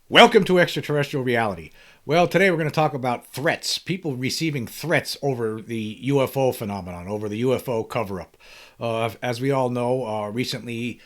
Welcome to Extraterrestrial Reality. Well, today we're going to talk about threats, people receiving threats over the UFO phenomenon, over the UFO cover up. As we all know, recently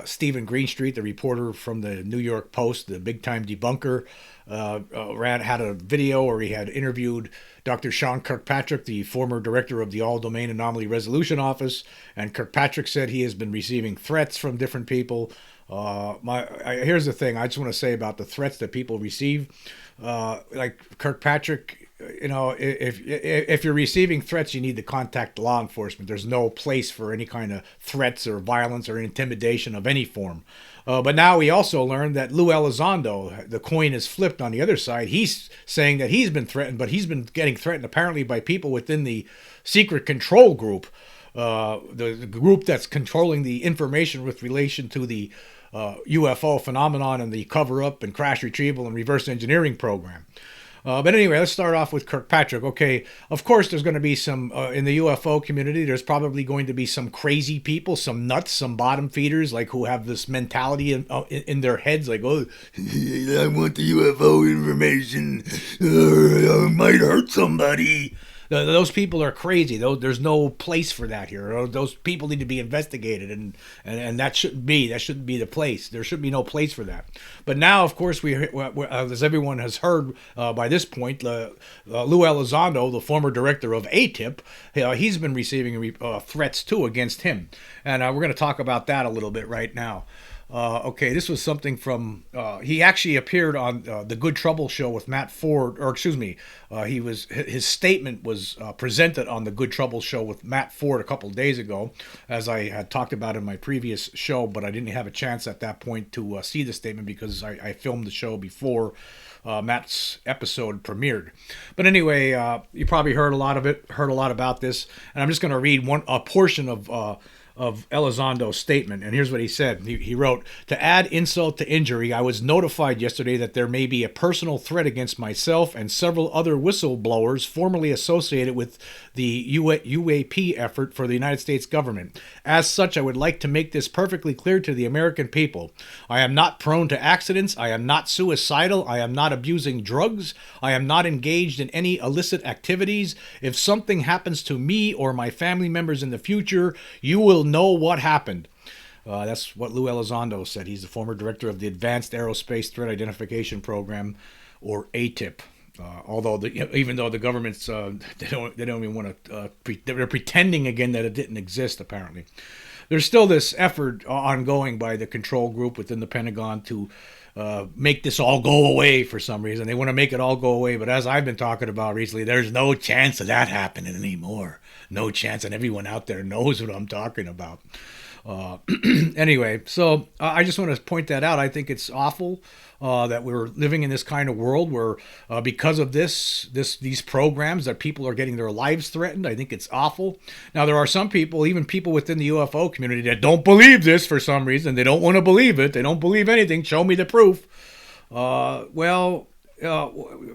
Stephen Greenstreet, the reporter from the New York Post, the big time debunker, had a video where he had interviewed Dr. Sean Kirkpatrick, the former director of the All Domain Anomaly Resolution Office, and Kirkpatrick said he has been receiving threats from different people. Here's the thing I just want to say about the threats that people receive. Like Kirkpatrick, if you're receiving threats, you need to contact law enforcement. There's no place for any kind of threats or violence or intimidation of any form. But now we also learned that Lou Elizondo, the coin is flipped on the other side. He's saying that he's been threatened, but he's been getting threatened apparently by people within the secret control group, the group that's controlling the information with relation to the UFO phenomenon and the cover-up and crash retrieval and reverse engineering program. But anyway, let's start off with Kirkpatrick. Okay, of course there's going to be some, in the UFO community, there's probably going to be some crazy people, some nuts, some bottom feeders, like who have this mentality in their heads, like, oh, I want the UFO information, I might hurt somebody. Those people are crazy. There's no place for that here. Those people need to be investigated, and that shouldn't be the place. There should be no place for that. But now, of course, as everyone has heard by this point, Lou Elizondo, the former director of ATIP, he's been receiving threats too against him, and we're going to talk about that a little bit right now. Okay, this was something from. He actually appeared on the Good Trouble show with Matt Ford, or excuse me, his statement was presented on the Good Trouble show with Matt Ford a couple of days ago, as I had talked about in my previous show, but I didn't have a chance at that point to see the statement because I filmed the show before Matt's episode premiered. But anyway, you probably heard a lot about this, and I'm just going to read a portion of Elizondo's statement, and here's what he said. He wrote, "To add insult to injury, I was notified yesterday that there may be a personal threat against myself and several other whistleblowers formerly associated with the UAP effort for the United States government. As such, I would like to make this perfectly clear to the American people. I am not prone to accidents. I am not suicidal. I am not abusing drugs. I am not engaged in any illicit activities. If something happens to me or my family members in the future, you will know what happened." That's what Lou Elizondo said. He's the former director of the Advanced Aerospace Threat Identification Program, or ATIP. Although even though the government's they don't even want to they're pretending again that it didn't exist. Apparently, there's still this effort ongoing by the control group within the Pentagon to make this all go away for some reason. They want to make it all go away, but as I've been talking about recently, there's no chance of that happening anymore. No chance, and everyone out there knows what I'm talking about. Anyway, so I just want to point that out. I think it's awful that we're living in this kind of world where, because of these programs, that people are getting their lives threatened. I think it's awful. Now, there are some people, even people within the UFO community, that don't believe this for some reason. They don't want to believe it. They don't believe anything. Show me the proof.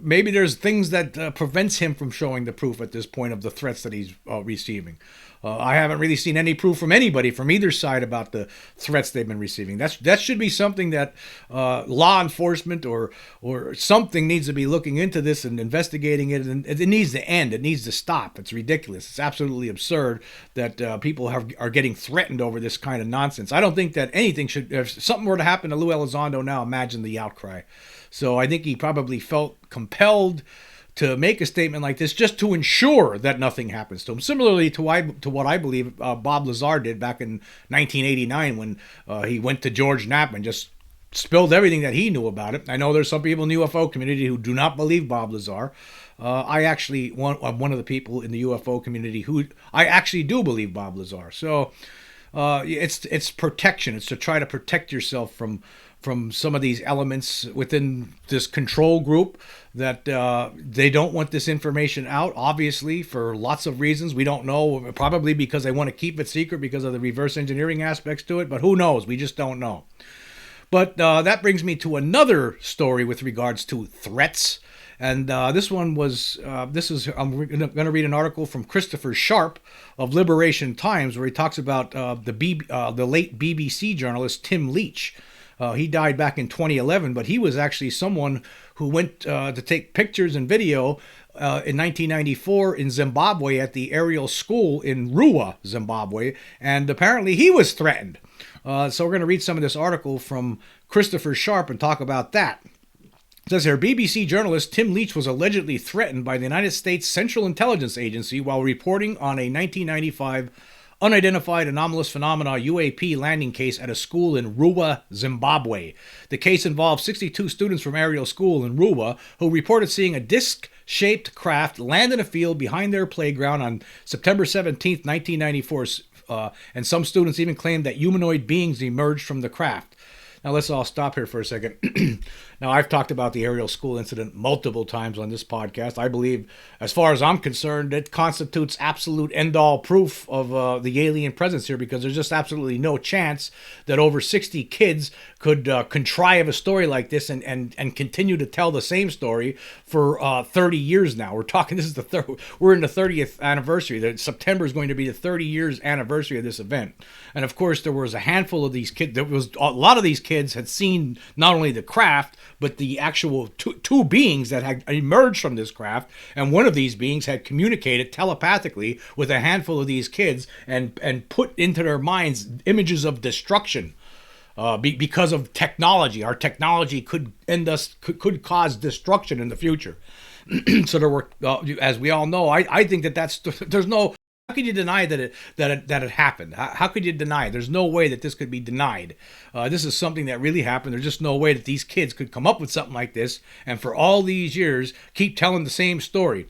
Maybe there's things that prevents him from showing the proof at this point of the threats that he's receiving. I haven't really seen any proof from anybody from either side about the threats they've been receiving. That should be something that law enforcement or something needs to be looking into this and investigating it. And it needs to end. It needs to stop. It's ridiculous. It's absolutely absurd that people are getting threatened over this kind of nonsense. I don't think that anything should. If something were to happen to Lou Elizondo now, imagine the outcry. So I think he probably felt compelled to make a statement like this just to ensure that nothing happens to him. Similarly to what I believe Bob Lazar did back in 1989 when he went to George Knapp and just spilled everything that he knew about it. I know there's some people in the UFO community who do not believe Bob Lazar. I actually am one of the people in the UFO community who I actually do believe Bob Lazar. So it's protection. It's to try to protect yourself from some of these elements within this control group that they don't want this information out, obviously, for lots of reasons. We don't know, probably because they want to keep it secret because of the reverse engineering aspects to it, but who knows? We just don't know. But that brings me to another story with regards to threats. And this one was, I'm going to read an article from Christopher Sharp of Liberation Times, where he talks about the late BBC journalist Tim Leach. He died back in 2011, but he was actually someone who went to take pictures and video in 1994 in Zimbabwe at the Ariel School in Ruwa, Zimbabwe, and apparently he was threatened. So we're going to read some of this article from Christopher Sharp and talk about that. It says here, BBC journalist Tim Leach was allegedly threatened by the United States Central Intelligence Agency while reporting on a 1995 unidentified anomalous phenomena UAP landing case at a school in Ruwa, Zimbabwe. The case involved 62 students from Ariel School in Ruwa who reported seeing a disc-shaped craft land in a field behind their playground on September 17, 1994, and some students even claimed that humanoid beings emerged from the craft. Now let's all stop here for a second. Now, I've talked about the Ariel School incident multiple times on this podcast. I believe, as far as I'm concerned, it constitutes absolute end-all proof of the alien presence here, because there's just absolutely no chance that over 60 kids could contrive a story like this and continue to tell the same story for 30 years now. We're talking, we're in the 30th anniversary. September is going to be the 30 years anniversary of this event. And of course, there was a handful of these kids. A lot of these kids had seen not only the craft, but the actual two beings that had emerged from this craft, and one of these beings had communicated telepathically with a handful of these kids and put into their minds images of destruction because of technology. Our technology could could cause destruction in the future. So there were, as we all know, I think there's no. How could you deny that it happened? How could you deny it? There's no way that this could be denied. This is something that really happened. There's just no way that these kids could come up with something like this and for all these years keep telling the same story.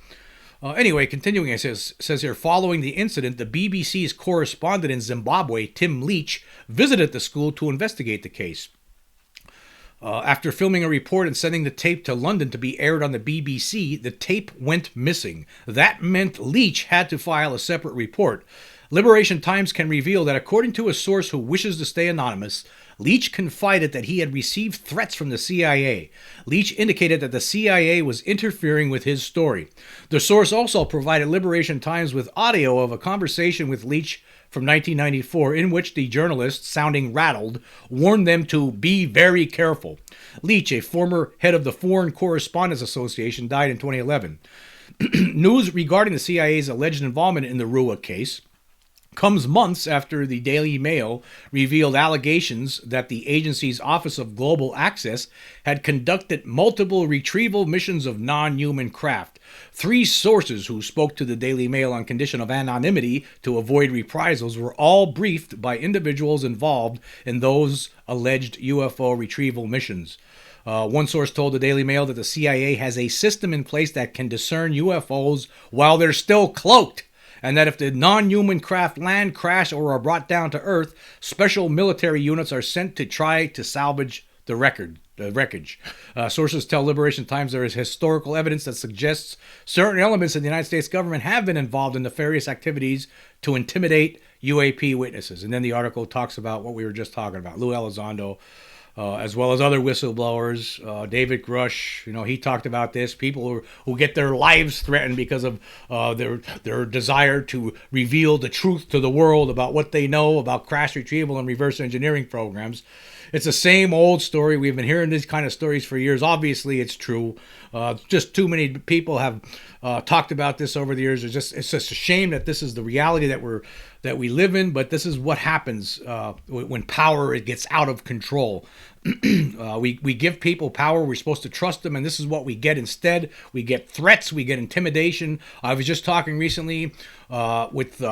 Anyway, continuing, it says here, following the incident, the BBC's correspondent in Zimbabwe, Tim Leach, visited the school to investigate the case. After filming a report and sending the tape to London to be aired on the BBC, the tape went missing. That meant Leach had to file a separate report. Liberation Times can reveal that according to a source who wishes to stay anonymous, Leach confided that he had received threats from the CIA. Leach indicated that the CIA was interfering with his story. The source also provided Liberation Times with audio of a conversation with Leach from 1994, in which the journalist, sounding rattled, warned them to be very careful. Leach, a former head of the Foreign Correspondents Association, died in 2011. News regarding the CIA's alleged involvement in the Ruwa case comes months after the Daily Mail revealed allegations that the agency's Office of Global Access had conducted multiple retrieval missions of non-human craft. 3 sources who spoke to the Daily Mail on condition of anonymity to avoid reprisals were all briefed by individuals involved in those alleged UFO retrieval missions. One source told the Daily Mail that the CIA has a system in place that can discern UFOs while they're still cloaked, and that if the non-human craft land, crash, or are brought down to Earth, special military units are sent to try to salvage the wreckage. Sources tell Liberation Times there is historical evidence that suggests certain elements of the United States government have been involved in nefarious activities to intimidate UAP witnesses. And then the article talks about what we were just talking about, Lou Elizondo, as well as other whistleblowers. David Grush, he talked about this. People who get their lives threatened because of their desire to reveal the truth to the world about what they know about crash retrieval and reverse engineering programs. It's the same old story. We've been hearing these kind of stories for years. Obviously, it's true. Just too many people have talked about this over the years. It's just a shame that this is the reality that we live in. But this is what happens when power gets out of control. We give people power. We're supposed to trust them, and this is what we get instead. We get threats. We get intimidation. I was just talking recently with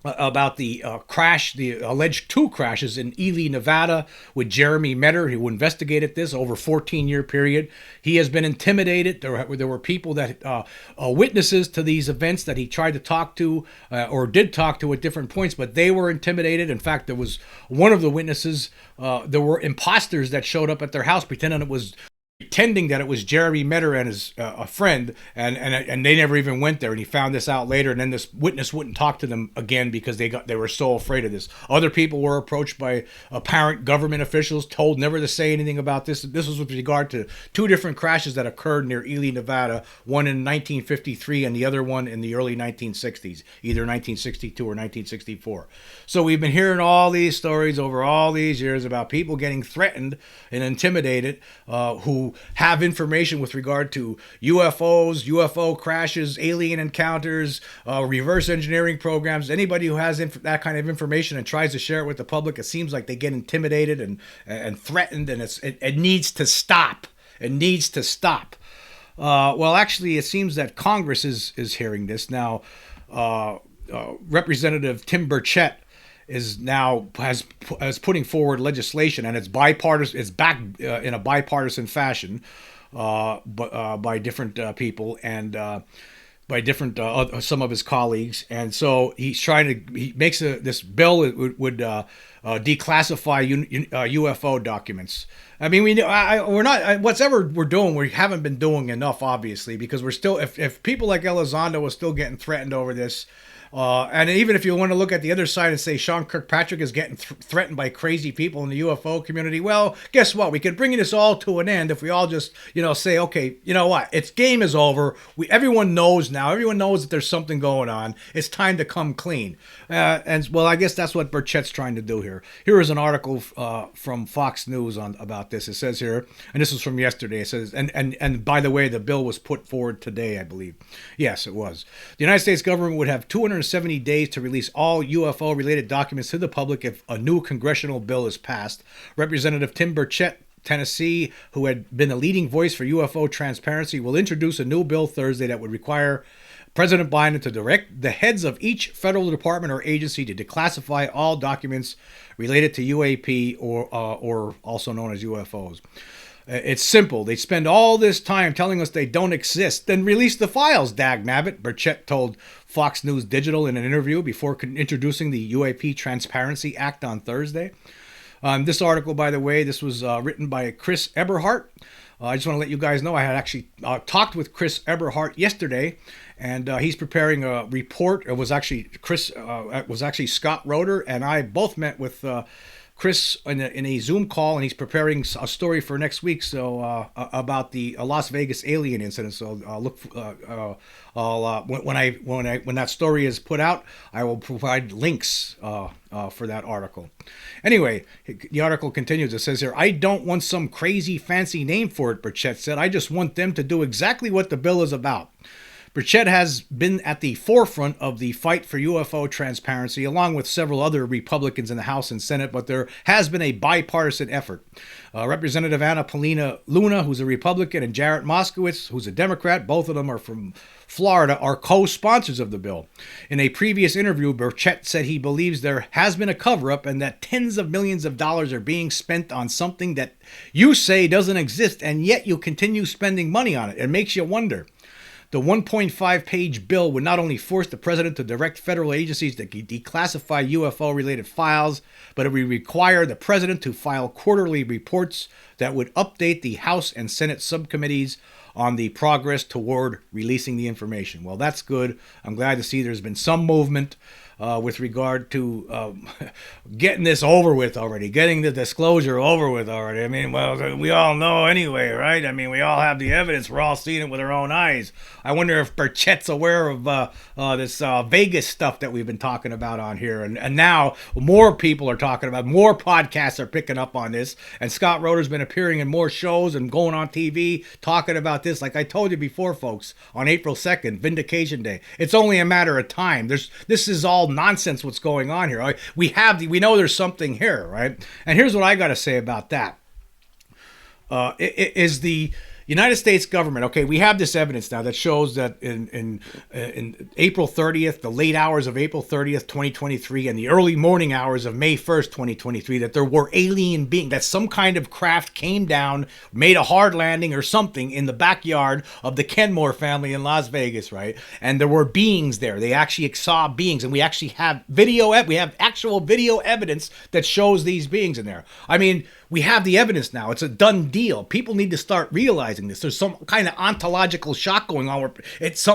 about the crash, the alleged 2 crashes in Ely, Nevada, with Jeremy Metter, who investigated this over a 14-year period. He has been intimidated. There were people that witnesses to these events that he tried to talk to or did talk to at different points, but they were intimidated. In fact, there was one of the witnesses, there were imposters that showed up at their house pretending it was pretending that it was Jeremy Metter and his a friend, and they never even went there. And he found this out later, and then this witness wouldn't talk to them again because they were so afraid of this. Other people were approached by apparent government officials, told never to say anything about this. This was with regard to two different crashes that occurred near Ely, Nevada, one in 1953 and the other one in the early 1960s, either 1962 or 1964. So we've been hearing all these stories over all these years about people getting threatened and intimidated, who have information with regard to UFOs, UFO crashes, alien encounters, reverse engineering programs. Anybody who has that kind of information and tries to share it with the public, it seems like they get intimidated and threatened, and it needs to stop. It needs to stop. Well, actually, it seems that Congress is hearing this now. Representative Tim Burchett is now has putting forward legislation, and it's bipartisan. It's back in a bipartisan fashion, by different people and by different some of his colleagues. And so he makes this bill that would declassify UFO documents. I mean, we're not whatever we're doing. We haven't been doing enough, obviously, because we're still if people like Elizondo are still getting threatened over this. And even if you want to look at the other side and say Sean Kirkpatrick is getting threatened by crazy people in the UFO community, well, guess what? We can bring this all to an end if we all just, say, okay, you know what? Its game is over. Everyone knows now. Everyone knows that there's something going on. It's time to come clean. And well, I guess that's what Burchett's trying to do here. Here is an article from Fox News about this. It says here, and this was from yesterday. It says, and by the way, the bill was put forward today, I believe. Yes, it was. The United States government would have 270 days to release all UFO-related documents to the public if a new congressional bill is passed. Representative Tim Burchett, Tennessee, who had been a leading voice for UFO transparency, will introduce a new bill Thursday that would require President Biden to direct the heads of each federal department or agency to declassify all documents related to UAP or also known as UFOs. It's simple. They spend all this time telling us they don't exist, then release the files, dagnabbit, Burchett told Fox News Digital in an interview before introducing the UAP Transparency Act on Thursday. This article, by the way, this was written by Chris Eberhardt. I just want to let you guys know I had actually talked with Chris Eberhardt yesterday, and he's preparing a report. It was actually Scott Roeder, and I both met with Chris in a Zoom call, and he's preparing a story for next week. So about the Las Vegas alien incident. So when that story is put out, I will provide links for that article. Anyway, the article continues. It says here, "I don't want some crazy fancy name for it," Burchett said. "I just want them to do exactly what the bill is about." Burchett has been at the forefront of the fight for UFO transparency, along with several other Republicans in the House and Senate, but there has been a bipartisan effort. Representative Anna Paulina Luna, who's a Republican, and Jarrett Moskowitz, who's a Democrat, both of them are from Florida, are co-sponsors of the bill. In a previous interview, Burchett said he believes there has been a cover-up and that tens of millions of dollars are being spent on something that you say doesn't exist, and yet you continue spending money on it. It makes you wonder. The 1.5-page bill would not only force the president to direct federal agencies to declassify UFO-related files, but it would require the president to file quarterly reports that would update the House and Senate subcommittees on the progress toward releasing the information. Well, that's good. I'm glad to see there's been some movement with regard to getting this over with already, getting the disclosure over with already. I mean, well, we all know anyway, right? I mean, we all have the evidence. We're all seeing it with our own eyes. I wonder if Burchett's aware of this Vegas stuff that we've been talking about on here. And now more people are talking about, more podcasts are picking up on this. And Scott Roeder's been appearing in more shows and going on TV talking about this. Like I told you before, folks, on April 2nd, Vindication Day. It's only a matter of time. This is all nonsense what's going on here. We know there's something here, right? And here's what I got to say about that. Is the United States government, okay, we have this evidence now that shows that in April 30th, the late hours of April 30th, 2023, and the early morning hours of May 1st, 2023, that there were alien beings, that some kind of craft came down, made a hard landing or something in the backyard of the Kenmore family in Las Vegas, right? And there were beings there. They actually saw beings, and we actually have we have actual video evidence that shows these beings in there. I mean, We have the evidence now. It's a done deal. People need to start realizing this. There's some kind of ontological shock going on where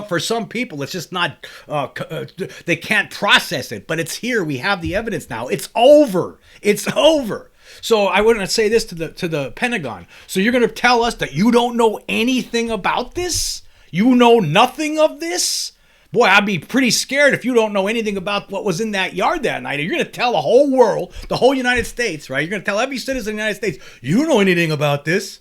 for some people, it's just not, they can't process it, but it's here. We have the evidence now. It's over. It's over. So I want to say this to the Pentagon. So you're going to tell us that you don't know anything about this? You know nothing of this? Boy, I'd be pretty scared if you don't know anything about what was in that yard that night. You're going to tell the whole world, the whole United States, right? You're going to tell every citizen in the United States, you don't know anything about this.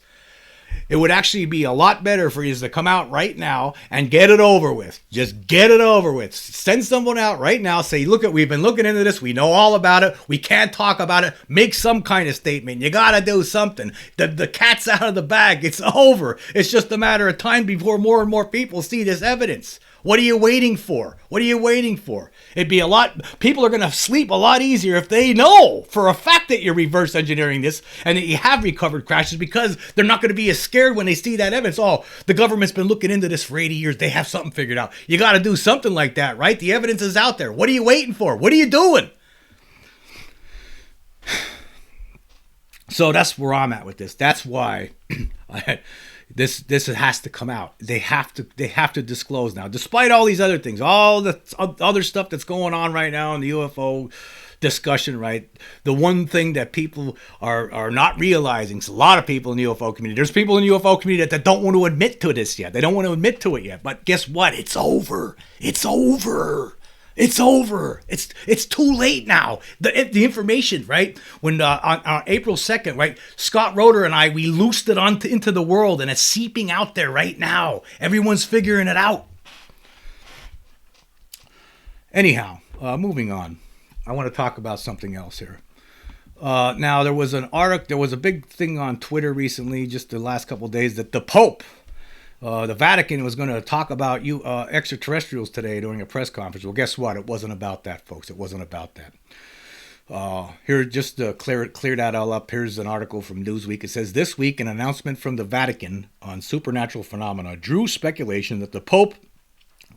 It would actually be a lot better for you to come out right now and get it over with. Just get it over with. Send someone out right now. Say, look, we've been looking into this. We know all about it. We can't talk about it. Make some kind of statement. You got to do something. The cat's out of the bag. It's over. It's just a matter of time before more and more people see this evidence. What are you waiting for? What are you waiting for? People are going to sleep a lot easier if they know for a fact that you're reverse engineering this and that you have recovered crashes, because they're not going to be as scared when they see that evidence. Oh, the government's been looking into this for 80 years. They have something figured out. You got to do something like that, right? The evidence is out there. What are you waiting for? What are you doing? So that's where I'm at with this. That's why this has to come out. They have to disclose now, despite all these other things, all the other stuff that's going on right now in the UFO discussion, right? The one thing that people are not realizing, a lot of people in the UFO community, there's people in the UFO community that don't want to admit to this yet. They don't want to admit to it yet. But guess what? It's over. It's over. It's over. It's too late now. The information, right? When on April 2nd, right, Scott Roeder and we loosed it into the world, and it's seeping out there right now. Everyone's figuring it out. Anyhow, moving on. I want to talk about something else here. Now, there was a big thing on Twitter recently, just the last couple of days, that the Pope, the Vatican, was going to talk about extraterrestrials today during a press conference. Well, guess what? It wasn't about that, folks. It wasn't about that. Here, just to clear that all up, here's an article from Newsweek. It says, this week, an announcement from the Vatican on supernatural phenomena drew speculation that the Pope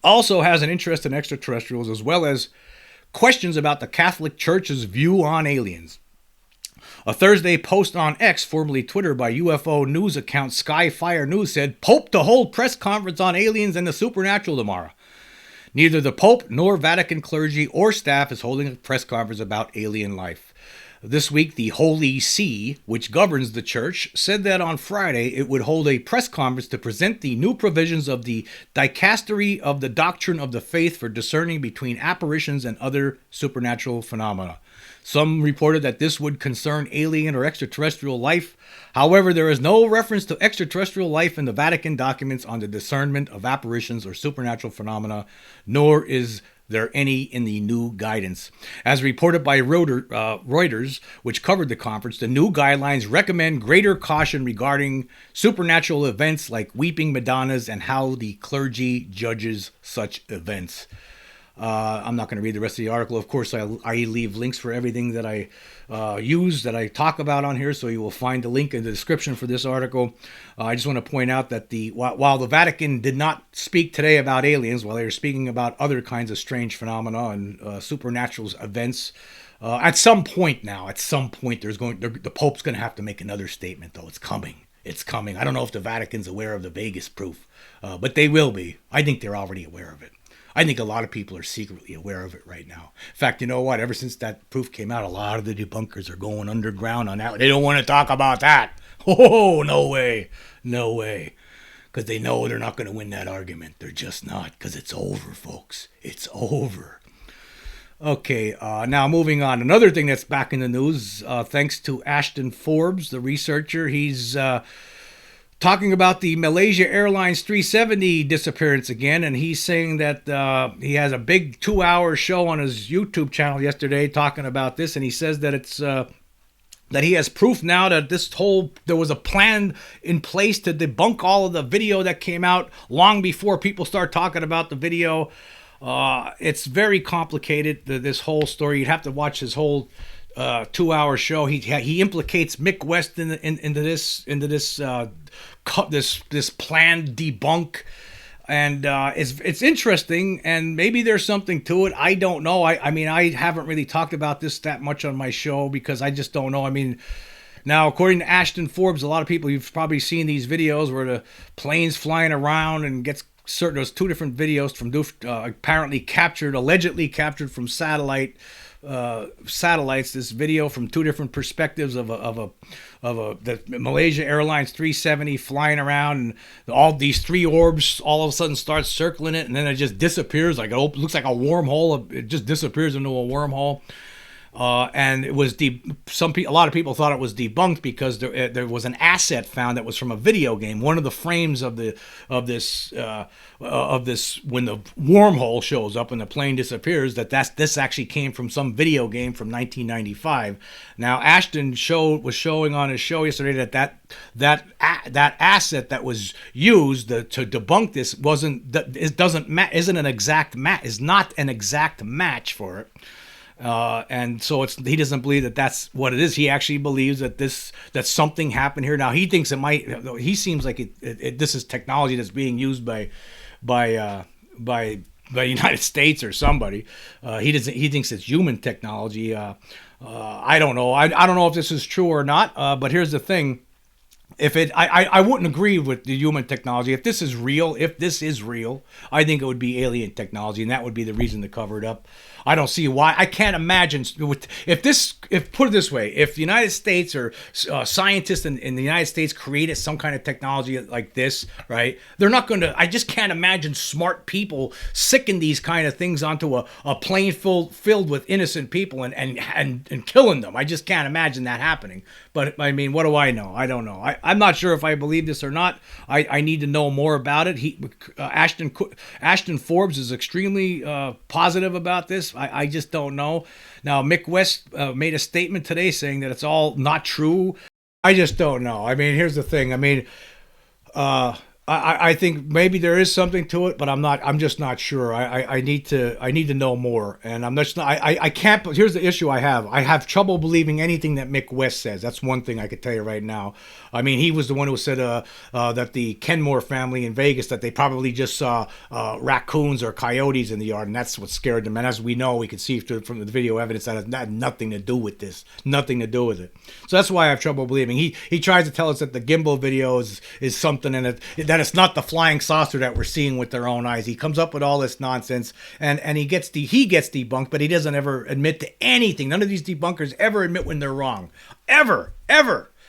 also has an interest in extraterrestrials, as well as questions about the Catholic Church's view on aliens. A Thursday post on X, formerly Twitter, by UFO news account Skyfire News said, Pope to hold press conference on aliens and the supernatural tomorrow. Neither the Pope nor Vatican clergy or staff is holding a press conference about alien life. This week, the Holy See, which governs the church, said that on Friday it would hold a press conference to present the new provisions of the Dicastery of the Doctrine of the Faith for discerning between apparitions and other supernatural phenomena. Some reported that this would concern alien or extraterrestrial life. However, there is no reference to extraterrestrial life in the Vatican documents on the discernment of apparitions or supernatural phenomena, nor is there any in the new guidance. As reported by Reuters, which covered the conference, the new guidelines recommend greater caution regarding supernatural events like weeping Madonnas and how the clergy judges such events. I'm not going to read the rest of the article. Of course, I leave links for everything that I use, that I talk about on here, so you will find the link in the description for this article. I just want to point out that while the Vatican did not speak today about aliens, while they were speaking about other kinds of strange phenomena and supernatural events, at some point, the Pope's going to have to make another statement, though. It's coming. It's coming. I don't know if the Vatican's aware of the Vegas proof, but they will be. I think they're already aware of it. I think a lot of people are secretly aware of it right now. In fact, you know what? Ever since that proof came out, a lot of the debunkers are going underground on that. They don't want to talk about that. Oh, no way. No way. Because they know they're not going to win that argument. They're just not. Because it's over, folks. It's over. Okay, now moving on. Another thing that's back in the news, thanks to Ashton Forbes, the researcher. He's talking about the Malaysia Airlines 370 disappearance again, and he's saying that he has a big 2-hour show on his YouTube channel yesterday talking about this, and he says that it's that he has proof now that there was a plan in place to debunk all of the video that came out long before people start talking about the video. It's very complicated, this whole story. You'd have to watch his whole 2-hour show. He implicates Mick West into this planned debunk, and it's interesting, and maybe there's something to it. I don't know. I mean, I haven't really talked about this that much on my show because I just don't know. I mean, Now, according to Ashton Forbes, a lot of people, you've probably seen these videos where the plane's flying around and gets certain. There's two different videos from apparently captured, allegedly captured from satellites. This video from two different perspectives of the Malaysia Airlines 370 flying around, and all these three orbs all of a sudden start circling it, and then it just disappears. Like it looks like a wormhole. It just disappears into a wormhole. And it was a lot of people thought it was debunked because there was an asset found that was from a video game. One of the frames of this when the wormhole shows up and the plane disappears, this actually came from some video game from 1995. Now Ashton was showing on his show yesterday that asset that was used to debunk this is not an exact match for it. And so he doesn't believe that that's what it is. He actually believes that something happened here. Now he thinks it might. He seems like this is technology that's being used by the United States or somebody. He thinks it's human technology. I don't know. I don't know if this is true or not. But here's the thing. I wouldn't agree with the human technology. If this is real, I think it would be alien technology, and that would be the reason to cover it up. I don't see why. I can't imagine put it this way, if the United States or scientists in the United States created some kind of technology like this, right? They're not going to. I just can't imagine smart people sicking these kind of things onto a plane filled with innocent people and killing them. I just can't imagine that happening. But I mean, what do I know? I don't know. I'm not sure if I believe this or not. I need to know more about it. Ashton Forbes is extremely positive about this. I just don't know. Now, Mick West made a statement today saying that it's all not true. I just don't know. I mean, here's the thing. I mean, I think maybe there is something to it, but I'm just not sure. I need to know more, and I can't. Here's the issue I have trouble believing anything that Mick West says. That's one thing I could tell you right now. I mean, he was the one who said that the Kenmore family in Vegas, that they probably just saw raccoons or coyotes in the yard, and that's what scared them. And as we know, we can see from the video evidence that it had nothing to do with this, nothing to do with it. So that's why I have trouble believing. He tries to tell us that the gimbal video is something, and that it's not the flying saucer that we're seeing with their own eyes. He comes up with all this nonsense, and he gets debunked, but he doesn't ever admit to anything. None of these debunkers ever admit when they're wrong, ever.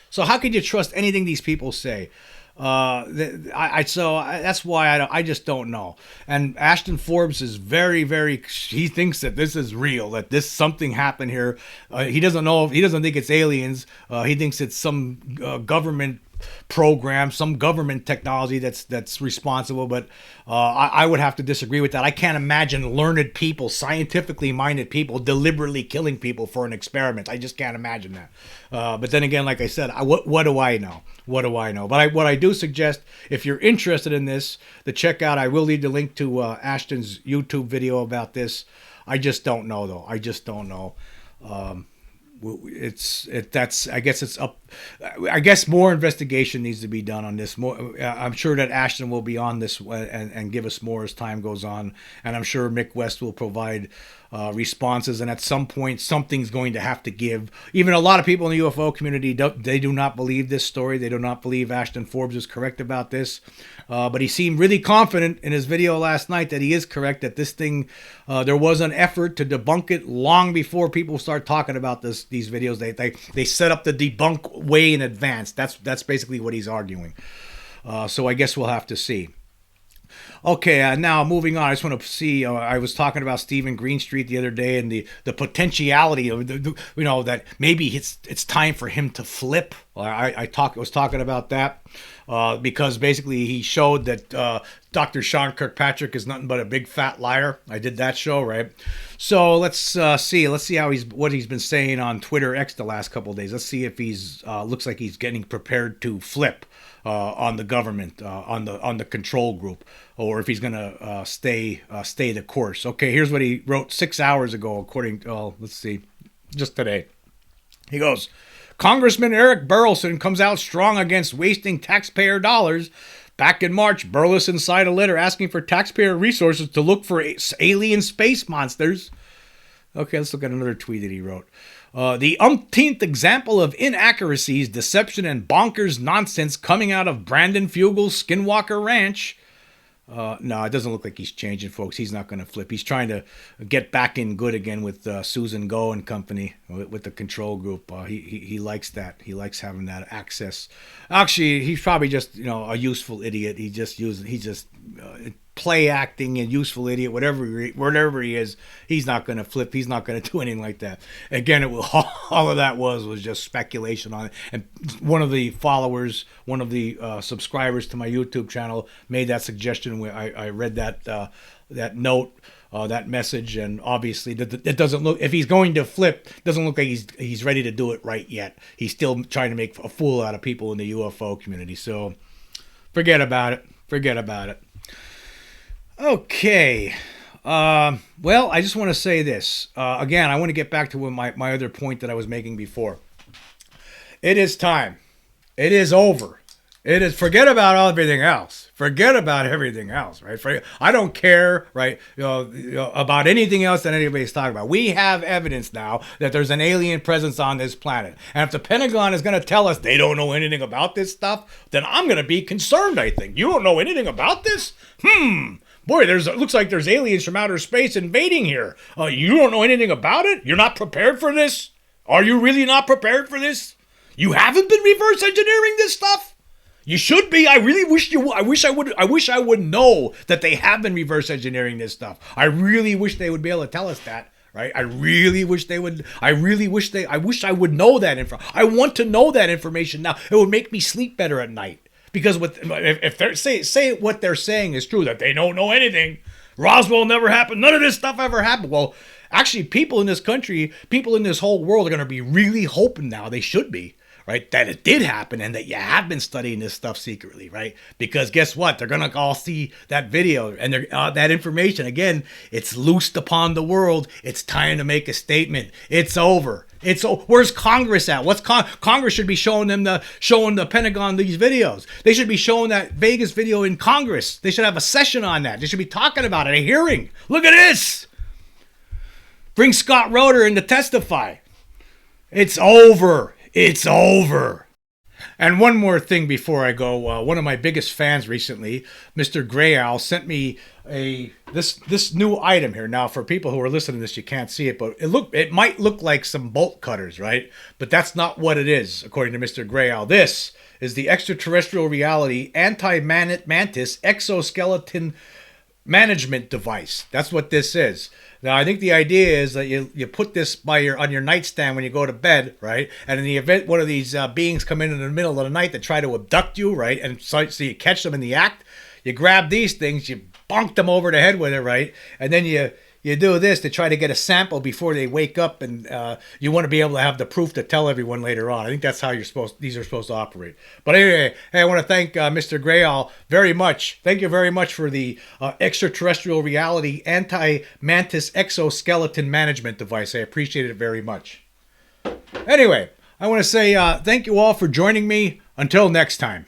So how could you trust anything these people say? So that's why I just don't know. And Ashton Forbes is very, very. He thinks that this is real. That something happened here. He doesn't know. He doesn't think it's aliens. He thinks it's some government program, some government technology that's responsible. But I would have to disagree with that. I can't imagine learned people, scientifically minded people, deliberately killing people for an experiment. I just can't imagine that. But then again, like I said, what do I know? But what I do suggest, if you're interested in this, to check out. I will leave the link to Ashton's YouTube video about this. I just don't know, though. I just don't know. I guess it's up. I guess more investigation needs to be done on this. I'm sure that Ashton will be on this and give us more as time goes on, and I'm sure Mick West will provide responses. And at some point, something's going to have to give. Even a lot of people in the UFO community, they do not believe this story. They do not believe Ashton Forbes is correct about this. But he seemed really confident in his video last night that he is correct, that this thing, there was an effort to debunk it long before people start talking about these videos. They set up the debunk way in advance. That's basically what he's arguing. So I guess we'll have to see. Okay, now moving on. I just want to see. I was talking about Stephen Greenstreet the other day, and the potentiality of that maybe it's time for him to flip. I was talking about that because basically he showed that Dr. Sean Kirkpatrick is nothing but a big fat liar. I did that show, right? So let's see what he's been saying on Twitter X the last couple of days. Let's see if he's looks like he's getting prepared to flip on the government, on the control group, or if he's gonna stay the course. Okay, here's what he wrote 6 hours ago, according to let's see, just today. He goes, Congressman Eric Burleson comes out strong against wasting taxpayer dollars. Back in March, Burleson signed a letter asking for taxpayer resources to look for alien space monsters. Okay, let's look at another tweet that he wrote. The umpteenth example of inaccuracies, deception, and bonkers nonsense coming out of Brandon Fugel's Skinwalker Ranch. No, it doesn't look like he's changing, folks. He's not going to flip. He's trying to get back in good again with Susan Go and company, with the control group. He likes that. He likes having that access. Actually, he's probably just a useful idiot. He's just play acting and useful idiot. Whatever he is, he's not going to flip. He's not going to do anything like that. Again, all of that was just speculation on it. And one of the followers, one of the subscribers to my YouTube channel made that suggestion. Where I read that note, that message, and obviously it doesn't look, if he's going to flip, it doesn't look like he's ready to do it right yet. He's still trying to make a fool out of people in the UFO community. So forget about it. Okay. Well, I just want to say this. Again, I want to get back to my other point that I was making before. It is time. It is over. Forget about everything else. Forget about everything else, right? I don't care, right, about anything else that anybody's talking about. We have evidence now that there's an alien presence on this planet. And if the Pentagon is going to tell us they don't know anything about this stuff, then I'm going to be concerned, I think. You don't know anything about this? Boy, it looks like there's aliens from outer space invading here. You don't know anything about it? You're not prepared for this? Are you really not prepared for this? You haven't been reverse engineering this stuff? You should be. I really wish you would. I wish I would know that they have been reverse engineering this stuff. I really wish they would be able to tell us that, right? I wish I would know that info. I want to know that information now. It would make me sleep better at night. Because if they're say what they're saying is true, that they don't know anything, Roswell never happened, none of this stuff ever happened. Well, actually, people in this country, people in this whole world are going to be really hoping now, they should be, right, that it did happen and that you have been studying this stuff secretly, right? Because guess what? They're going to all see that video and that information. Again, it's loosed upon the world. It's time to make a statement. It's over. Where's Congress at? Congress should be showing the Pentagon these videos. They should be showing that Vegas video in Congress. They should have a session on that. They should be talking about it, a hearing. Look at this. Bring Scott Roeder in to testify. It's over. It's over. And one more thing before I go. One of my biggest fans recently, Mr. Grey Owl, sent me this new item here. Now, for people who are listening to this, you can't see it, but it might look like some bolt cutters, right? But that's not what it is, according to Mr. Grey Owl. This is the extraterrestrial reality anti-mantis exoskeleton management device. That's what this is. Now, I think the idea is that you put this on your nightstand when you go to bed, right? And in the event one of these beings come in the middle of the night that try to abduct you, right? And so you catch them in the act, you grab these things, you bonk them over the head with it, right? And then you do this to try to get a sample before they wake up, and you want to be able to have the proof to tell everyone later on. I think that's how these are supposed to operate. But anyway, hey, I want to thank Mr. Grey Owl very much. Thank you very much for the extraterrestrial reality anti-mantis exoskeleton management device. I appreciate it very much. Anyway, I want to say thank you all for joining me. Until next time.